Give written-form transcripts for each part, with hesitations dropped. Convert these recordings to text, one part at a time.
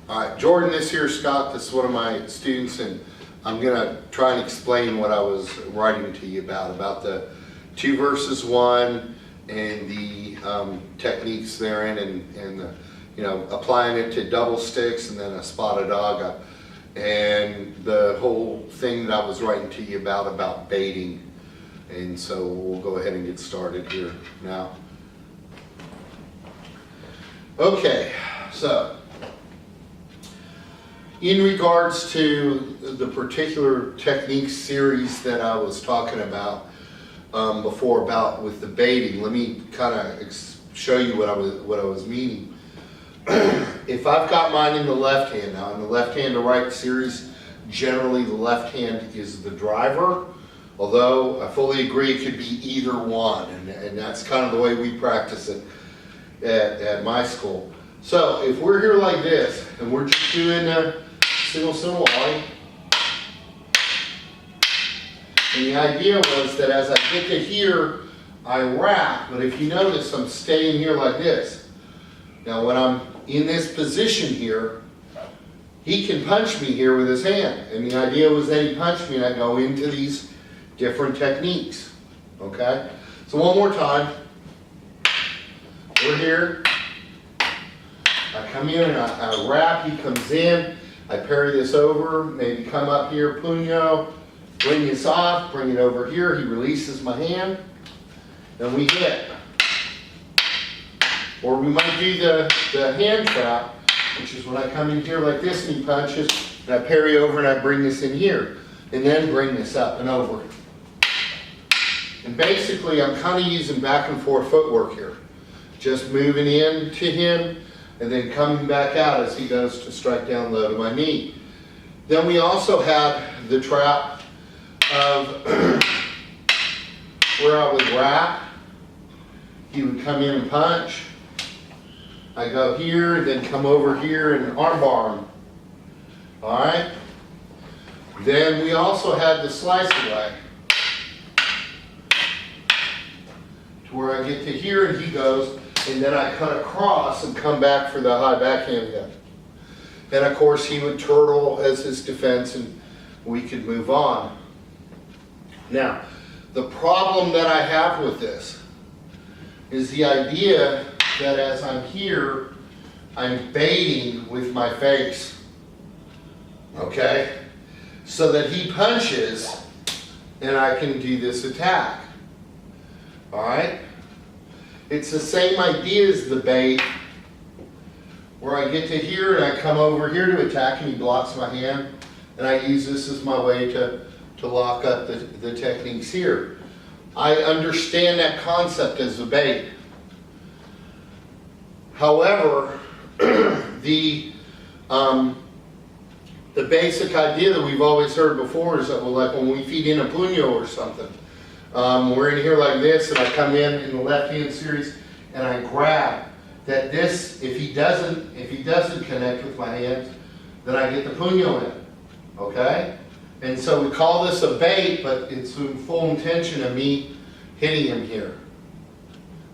All right, Jordan, this here is Scott. This is one of my students, and I'm going to try and explain what I was writing to you about the 2 versus 1 and the techniques therein, and the, applying it to double sticks and then a spotted daga, and the whole thing that I was writing to you about baiting. And so we'll go ahead and get started here now. Okay, so in regards to the particular technique series that I was talking about before with the baiting, let me kind of show you what I was meaning. If I've got mine in the left hand now, in the left hand to right series, generally the left hand is the driver, although I fully agree it could be either one, and that's kind of the way we practice it at my school. So if we're here like this and we're just doing a single volley, and the idea was that as I get to here, I wrap, but if you notice, I'm staying here like this. Now when I'm in this position here, he can punch me here with his hand, and the idea was that he punched me and I go into these different techniques. Okay? So one more time. We're here. I come in and I wrap, he comes in, I parry this over, maybe come up here, puño, bring this off, bring it over here, he releases my hand, and we hit. Or we might do the hand trap, which is when I come in here like this and he punches, and I parry over and I bring this in here, and then bring this up and over. And basically I'm kind of using back and forth footwork here. Just moving in to him, and then coming back out as he goes to strike down low to my knee. Then we also had the trap of where I would wrap. He would come in and punch. I go here, then come over here and armbar him. All right? Then we also had the slice away, to where I get to here and he goes, and then I cut across and come back for the high backhand again. And of course he would turtle as his defense and we could move on. Now, the problem that I have with this is the idea that as I'm here, I'm baiting with my face. Okay? So that he punches and I can do this attack. Alright? It's the same idea as the bait, where I get to here and I come over here to attack and he blocks my hand, and I use this as my way to lock up the techniques here. I understand that concept as a bait. However, the basic idea that we've always heard before is that, well, like when we feed in a puño or something, we're in here like this, and I come in the left hand series and I grab that this, if he doesn't connect with my hands, then I get the puño in. Okay? And so we call this a bait, but it's in full intention of me hitting him here.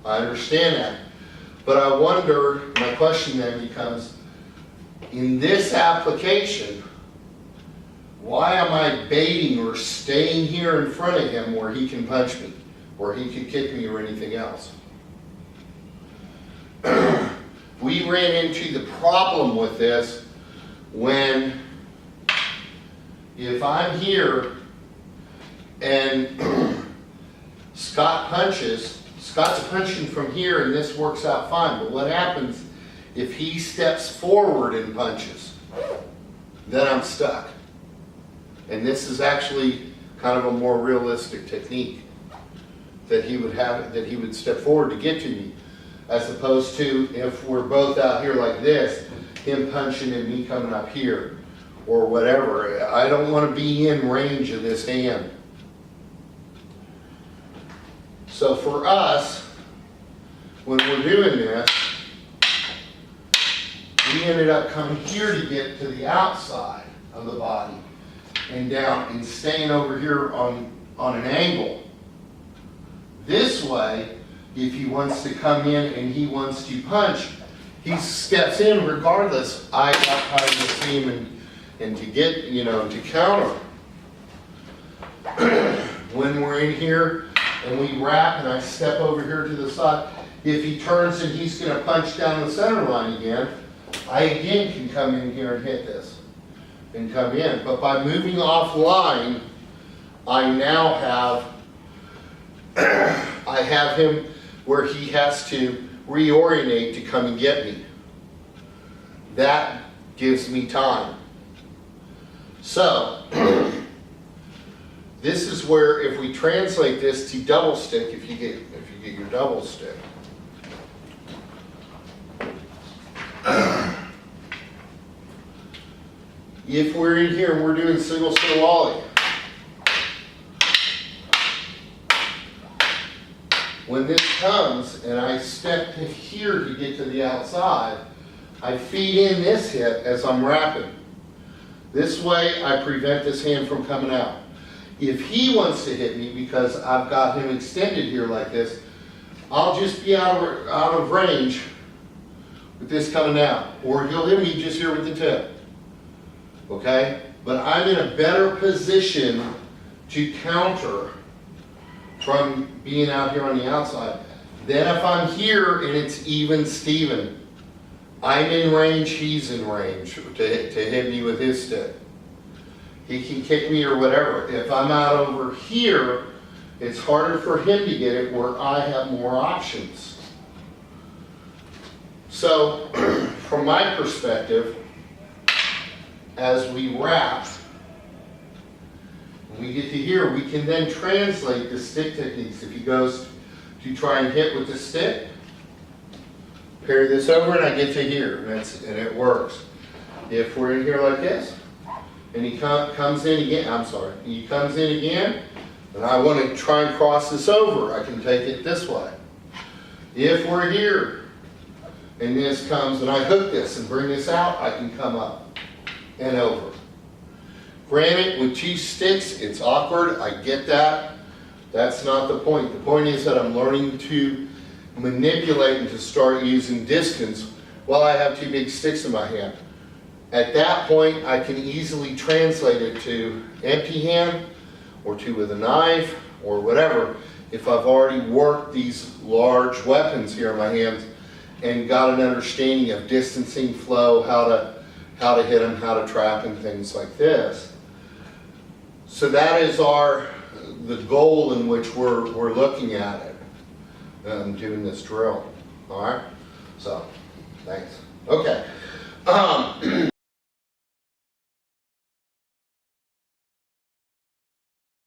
I understand that. But I wonder, my question then becomes, in this application, why am I baiting or staying here in front of him where he can punch me, or he could kick me or anything else? We ran into the problem with this when, if I'm here and Scott punches, Scott's punching from here and this works out fine, but what happens if he steps forward and punches? Then I'm stuck. And this is actually kind of a more realistic technique that he would step forward to get to me, as opposed to if we're both out here like this, him punching and me coming up here or whatever. I don't want to be in range of this hand. So for us, when we're doing this, we ended up coming here to get to the outside of the body and down and staying over here on an angle. This way, if he wants to come in and he wants to punch, he steps in regardless. I got time to see him and to get, to counter. When we're in here and we wrap and I step over here to the side, if he turns and he's going to punch down the center line again, I again can come in here and hit this and come in. But by moving offline, I now have, I have him where he has to reorientate to come and get me. That gives me time. So, this is where if we translate this to double stick, if you get your double stick. If we're in here and we're doing single still ollie, when this comes and I step to here to get to the outside, I feed in this hit as I'm wrapping. This way I prevent this hand from coming out. If he wants to hit me because I've got him extended here like this, I'll just be out of range with this coming out. Or he'll hit me just here with the tip. Okay? But I'm in a better position to counter from being out here on the outside. Then if I'm here and it's even Steven, I'm in range, he's in range to hit me with his stick. He can kick me or whatever. If I'm out over here, it's harder for him to get it where I have more options. So, from my perspective, as we wrap, when we get to here, we can then translate the stick techniques. If he goes to try and hit with the stick, pair this over and I get to here, and it works. If we're in here like this, and he comes in again, he comes in again, and I want to try and cross this over, I can take it this way. If we're here, and this comes, and I hook this and bring this out, I can come up and over. Granted, with two sticks, it's awkward, I get that. That's not the point. The point is that I'm learning to manipulate and to start using distance while I have two big sticks in my hand. At that point, I can easily translate it to empty hand or to with a knife or whatever if I've already worked these large weapons here in my hands and got an understanding of distancing, flow, how to hit them, how to trap and things like this. So that is the goal in which we're looking at it. Doing this drill. All right? So, thanks. Okay.